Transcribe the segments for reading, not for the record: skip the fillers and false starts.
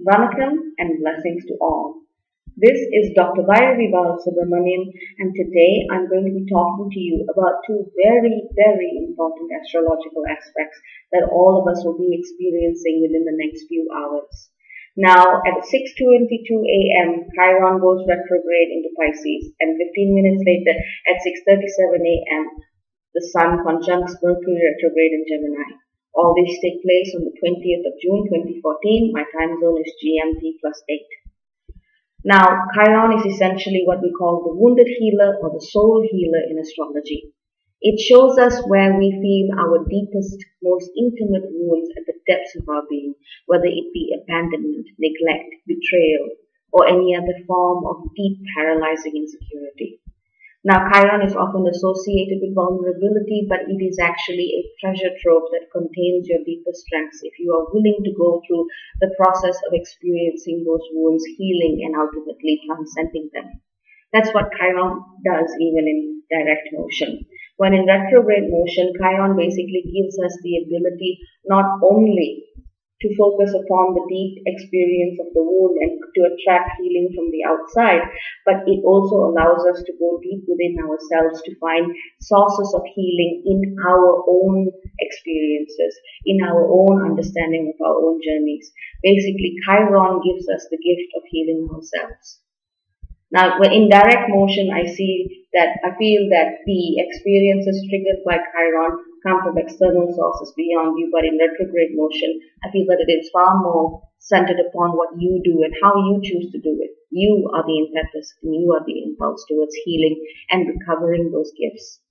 Vanakkam and blessings to all. This is Dr. Bairavee Balasubramaniam, and today I'm going to be talking to you about two very, very important astrological aspects that all of us will be experiencing within the next few hours. Now, at 6:22 a.m., Chiron goes retrograde into Pisces, and 15 minutes later, at 6:37 a.m., the Sun conjuncts Mercury Retrograde in Gemini. All these take place on the 20th of June 2014. My time zone is GMT +8. Now, Chiron is essentially what we call the wounded healer or the soul healer in astrology. It shows us where we feel our deepest, most intimate wounds at the depths of our being, whether it be abandonment, neglect, betrayal, or any other form of deep, paralyzing insecurity. Now, Chiron is often associated with vulnerability, but it is actually a treasure trove that contains your deepest strengths if you are willing to go through the process of experiencing those wounds, healing, and ultimately transcending them. That's what Chiron does even in direct motion. When in retrograde motion, Chiron basically gives us the ability not only to focus upon the deep experience of the wound and to attract healing from the outside, but it also allows us to go deep within ourselves to find sources of healing in our own experiences, in our own understanding of our own journeys. Basically, Chiron gives us the gift of healing ourselves. Now, when in direct motion, I feel that the experiences triggered by Chiron come from external sources beyond you, but in retrograde motion, I feel that it is far more centered upon what you do and how you choose to do it. You are the impetus and you are the impulse towards healing and recovering those gifts.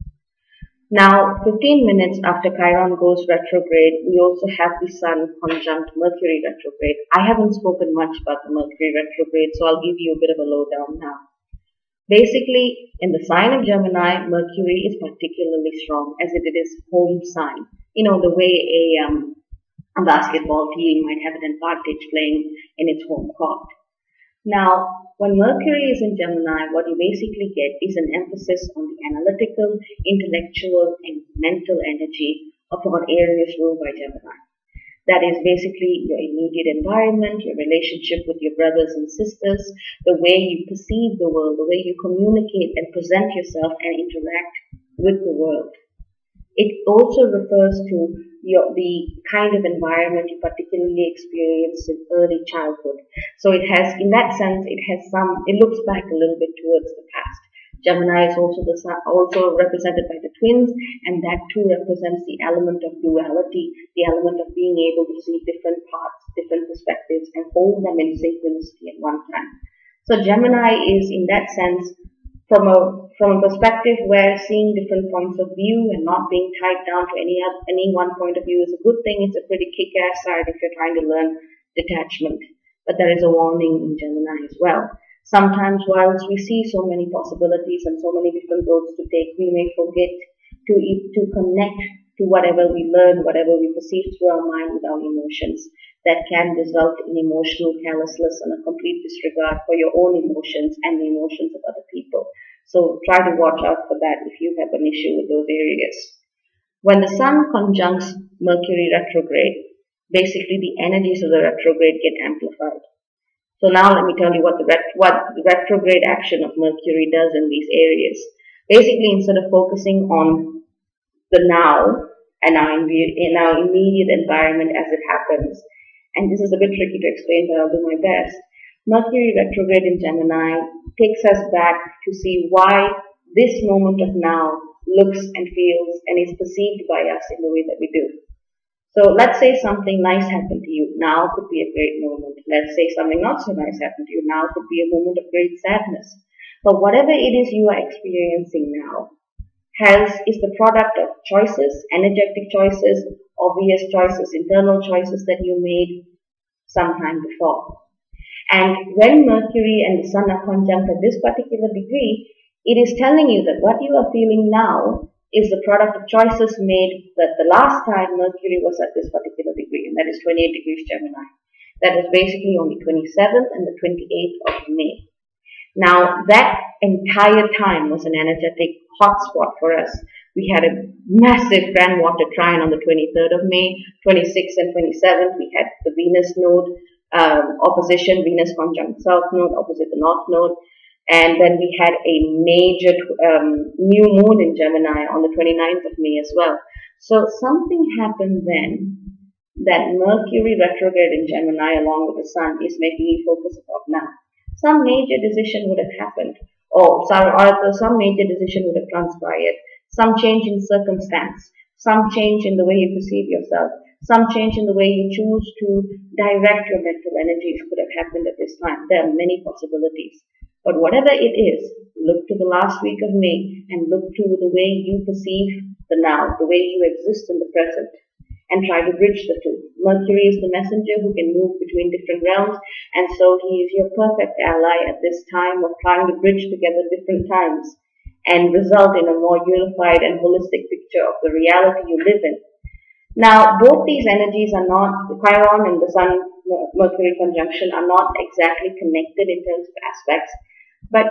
Now, 15 minutes after Chiron goes retrograde, we also have the Sun conjunct Mercury Retrograde. I haven't spoken much about the Mercury Retrograde, so I'll give you a bit of a lowdown now. Basically, in the sign of Gemini, Mercury is particularly strong as it is home sign. You know, the way a basketball team might have an advantage playing in its home court. Now, when Mercury is in Gemini, what you basically get is an emphasis on the analytical, intellectual, and mental energy upon areas ruled by Gemini. That is basically your immediate environment, your relationship with your brothers and sisters, the way you perceive the world, the way you communicate and present yourself and interact with the world. It also refers to the kind of environment you particularly experience in early childhood. So it has, in that sense, it looks back a little bit towards the past. Gemini is also represented by the twins, and that too represents the element of duality, the element of being able to see different parts, different perspectives, and hold them in synchronicity at one time. So Gemini is, in that sense, from a perspective where seeing different points of view and not being tied down to any one point of view is a good thing. It's a pretty kick-ass side if you're trying to learn detachment. But there is a warning in Gemini as well. Sometimes whilst we see so many possibilities and so many different roads to take, we may forget to connect to whatever we learn, whatever we perceive through our mind with our emotions. That can result in emotional callousness and a complete disregard for your own emotions and the emotions of other people. So try to watch out for that if you have an issue with those areas. When the Sun conjuncts Mercury retrograde, basically the energies of the retrograde get amplified. So now let me tell you what the retrograde action of Mercury does in these areas. Basically, instead of focusing on the now and in our immediate environment as it happens, and this is a bit tricky to explain, but I'll do my best. Mercury retrograde in Gemini takes us back to see why this moment of now looks and feels and is perceived by us in the way that we do. So let's say something nice happened to you. Now could be a great moment. Let's say something not so nice happened to you. Now could be a moment of great sadness. But whatever it is you are experiencing now is the product of choices, energetic choices, obvious choices, internal choices that you made sometime before. And when Mercury and the Sun are conjunct at this particular degree, it is telling you that what you are feeling now is the product of choices made that the last time Mercury was at this particular degree, and that is 28 degrees Gemini. That was basically on the 27th and the 28th of May. Now, that entire time was an energetic hotspot for us. We had a massive grand water trine on the 23rd of May, 26th and 27th. We had the Venus node opposition, Venus conjunct South Node opposite the North Node. And then we had a major new moon in Gemini on the 29th of May as well. So something happened then that Mercury retrograde in Gemini along with the Sun is making me focus about now. Some major decision would have happened, or some major decision would have transpired. Some change in circumstance, some change in the way you perceive yourself, some change in the way you choose to direct your mental energies could have happened at this time. There are many possibilities. But whatever it is, look to the last week of May and look to the way you perceive the now, the way you exist in the present, and try to bridge the two. Mercury is the messenger who can move between different realms, and so he is your perfect ally at this time of trying to bridge together different times and result in a more unified and holistic picture of the reality you live in. Now, both these energies are not, Chiron and the Sun-Mercury conjunction are not exactly connected in terms of aspects, but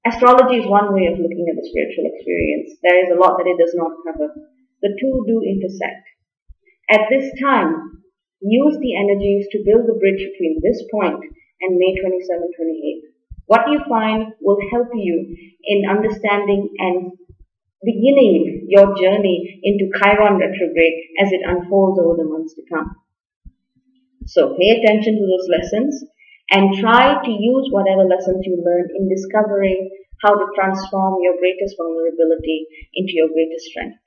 astrology is one way of looking at the spiritual experience. There is a lot that it does not cover. The two do intersect. At this time, use the energies to build the bridge between this point and May 27-28. What you find will help you in understanding and beginning your journey into Chiron retrograde as it unfolds over the months to come. So pay attention to those lessons and try to use whatever lessons you learn in discovering how to transform your greatest vulnerability into your greatest strength.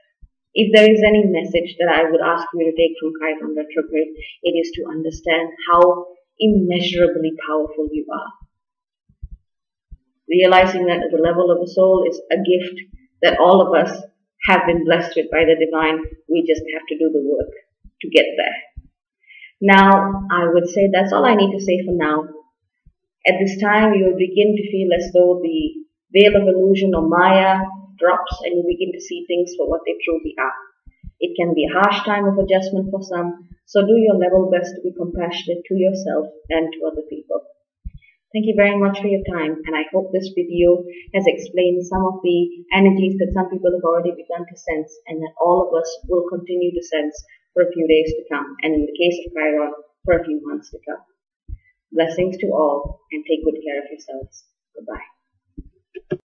If there is any message that I would ask you to take from Chiron retrograde, it is to understand how immeasurably powerful you are. Realizing that at the level of the soul is a gift that all of us have been blessed with by the divine. We just have to do the work to get there. Now, I would say that's all I need to say for now. At this time, you will begin to feel as though the veil of illusion or Maya drops and you begin to see things for what they truly are. It can be a harsh time of adjustment for some, so do your level best to be compassionate to yourself and to other people. Thank you very much for your time, and I hope this video has explained some of the energies that some people have already begun to sense and that all of us will continue to sense for a few days to come, and in the case of Chiron, for a few months to come. Blessings to all, and take good care of yourselves. Goodbye.